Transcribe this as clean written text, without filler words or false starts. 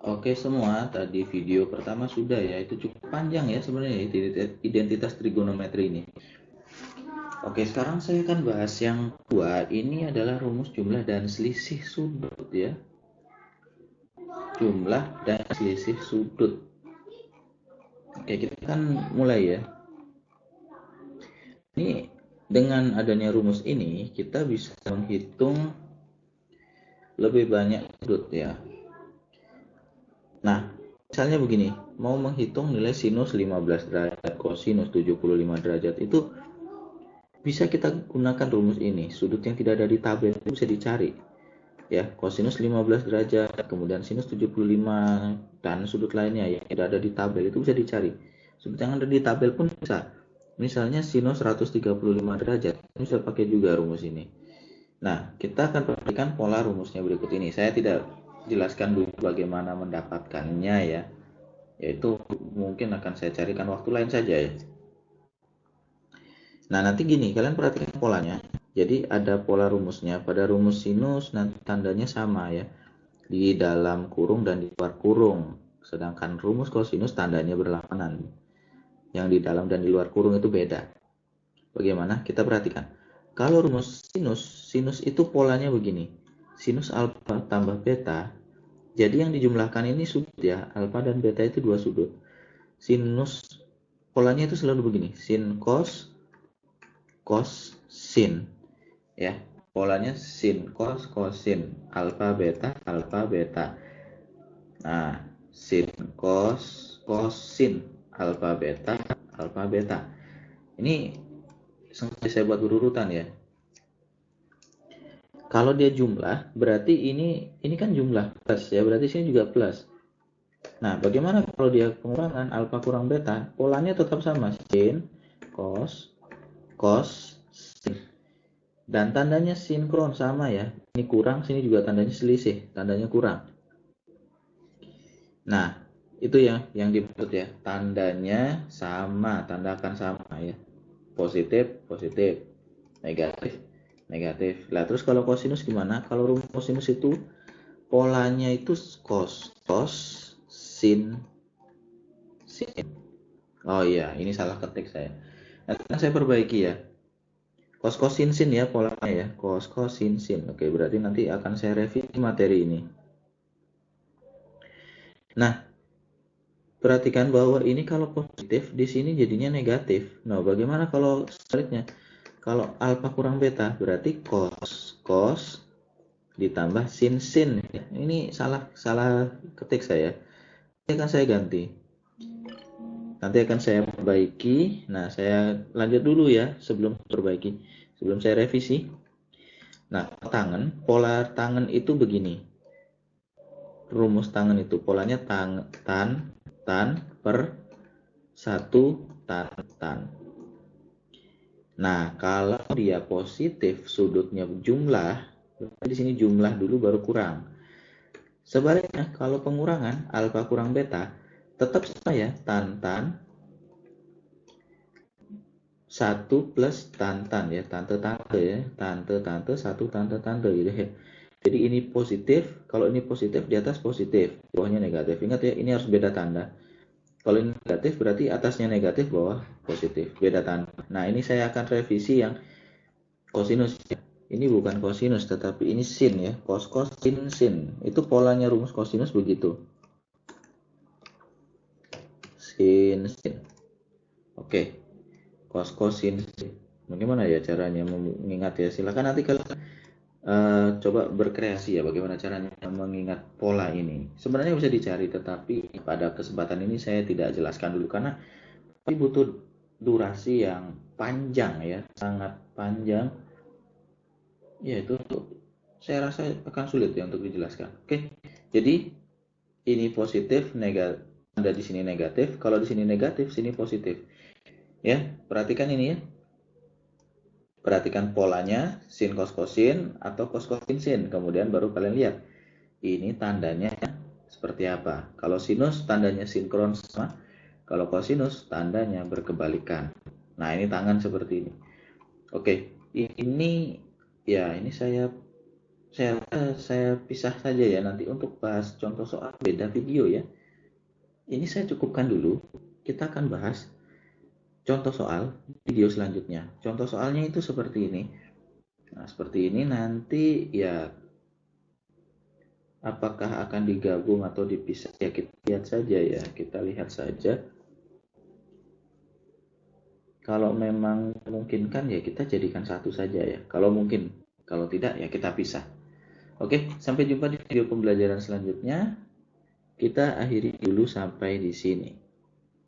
Oke semua, tadi video pertama sudah ya, itu cukup panjang ya sebenarnya identitas trigonometri ini. Oke, sekarang saya akan bahas yang kedua. Ini adalah rumus jumlah dan selisih sudut ya. Jumlah dan selisih sudut. Oke, kita akan mulai ya. Ini dengan adanya rumus ini kita bisa menghitung lebih banyak sudut ya. Nah, misalnya begini, mau menghitung nilai sinus 15 derajat, kosinus 75 derajat, itu bisa kita gunakan rumus ini. Sudut yang tidak ada di tabel itu bisa dicari. Ya, kosinus 15 derajat, kemudian sinus 75 dan sudut lainnya yang tidak ada di tabel itu bisa dicari. Sudut yang ada di tabel pun bisa. Misalnya sinus 135 derajat, bisa pakai juga rumus ini. Nah, kita akan perhatikan pola rumusnya berikut ini. Saya tidak jelaskan dulu bagaimana mendapatkannya ya. Yaitu mungkin akan saya carikan waktu lain saja ya. Nah, nanti gini, kalian perhatikan polanya. Jadi ada pola rumusnya. Pada rumus sinus nanti tandanya sama ya. Di dalam kurung dan di luar kurung. Sedangkan rumus kosinus tandanya berlawanan. Yang di dalam dan di luar kurung itu beda. Bagaimana? Kita perhatikan. Kalau rumus sinus itu polanya begini. Sinus alfa tambah beta. Jadi yang dijumlahkan ini sudut ya. Alfa dan beta itu dua sudut. Sinus polanya itu selalu begini. Sin cos sin. Ya. Polanya sin cos sin. Alfa beta alfa beta. Nah, sin cos sin alfa beta. Ini sengaja saya buat berurutan ya. Kalau dia jumlah, berarti ini kan jumlah plus ya, berarti sini juga plus. Nah, bagaimana kalau dia pengurangan alfa kurang beta? Polanya tetap sama, sin, cos, sin. Dan tandanya sinkron sama ya. Ini kurang, sini juga tandanya selisih, tandanya kurang. Nah, itu yang dimaksud ya. Tandanya sama, tanda akan sama ya. Positif, positif, negatif, negatif. Lah terus kalau kosinus gimana? Kalau rumus kosinus itu polanya itu cos sin. Oh iya, ini salah ketik saya. Nanti saya perbaiki ya. Cos sin ya polanya ya. Cos sin. Oke, berarti nanti akan saya revisi materi ini. Nah, perhatikan bahwa ini kalau positif di sini jadinya negatif. Nah, bagaimana kalau sebaliknya? Kalau alfa kurang beta berarti cos ditambah sin. Ini salah ketik saya. Ini akan saya ganti. Nanti akan saya perbaiki. Nah, saya lanjut dulu ya sebelum perbaiki. Sebelum saya revisi. Nah, pola tangan itu begini. Rumus tangan itu polanya tan per 1 tan. Nah, kalau dia positif sudutnya jumlah, di sini jumlah dulu baru kurang. Sebaliknya, kalau pengurangan alfa kurang beta, tetap sama ya, tan 1 plus tan ya, tante ya, tante 1 tante gitu ya. Jadi ini positif, kalau ini positif di atas positif, bawahnya negatif. Ingat ya, ini harus beda tanda. Kalau ini negatif berarti atasnya negatif, bawah positif, beda tanda. Nah, ini saya akan revisi yang kosinus ya. Ini bukan kosinus tetapi ini sin ya, cos sin. Itu polanya rumus kosinus begitu. Sin. Oke. Cos sin. Bagaimana ya caranya mengingat ya? Silakan nanti kalian coba berkreasi ya bagaimana caranya mengingat pola ini. Sebenarnya bisa dicari tetapi pada kesempatan ini saya tidak jelaskan dulu karena butuh durasi yang panjang ya, sangat panjang. Ya itu saya rasa akan sulit ya untuk dijelaskan. Oke. Jadi ini positif, negatif, ada di sini negatif. Kalau di sini negatif, sini positif. Ya, perhatikan ini ya. Perhatikan polanya sin cos sin atau cos sin. Kemudian baru kalian lihat ini tandanya seperti apa. Kalau sinus tandanya sinkron sama, kalau kosinus tandanya berkebalikan. Nah, ini tangan seperti ini. Oke, ini ya ini saya saya pisah saja ya nanti untuk bahas contoh soal beda video ya. Ini saya cukupkan dulu. Kita akan bahas contoh soal video selanjutnya. Contoh soalnya itu seperti ini. Nah, seperti ini nanti ya apakah akan digabung atau dipisah ya kita lihat saja ya. Kita lihat saja. Kalau memang memungkinkan ya kita jadikan satu saja ya. Kalau mungkin, kalau tidak ya kita pisah. Oke, sampai jumpa di video pembelajaran selanjutnya. Kita akhiri dulu sampai di sini.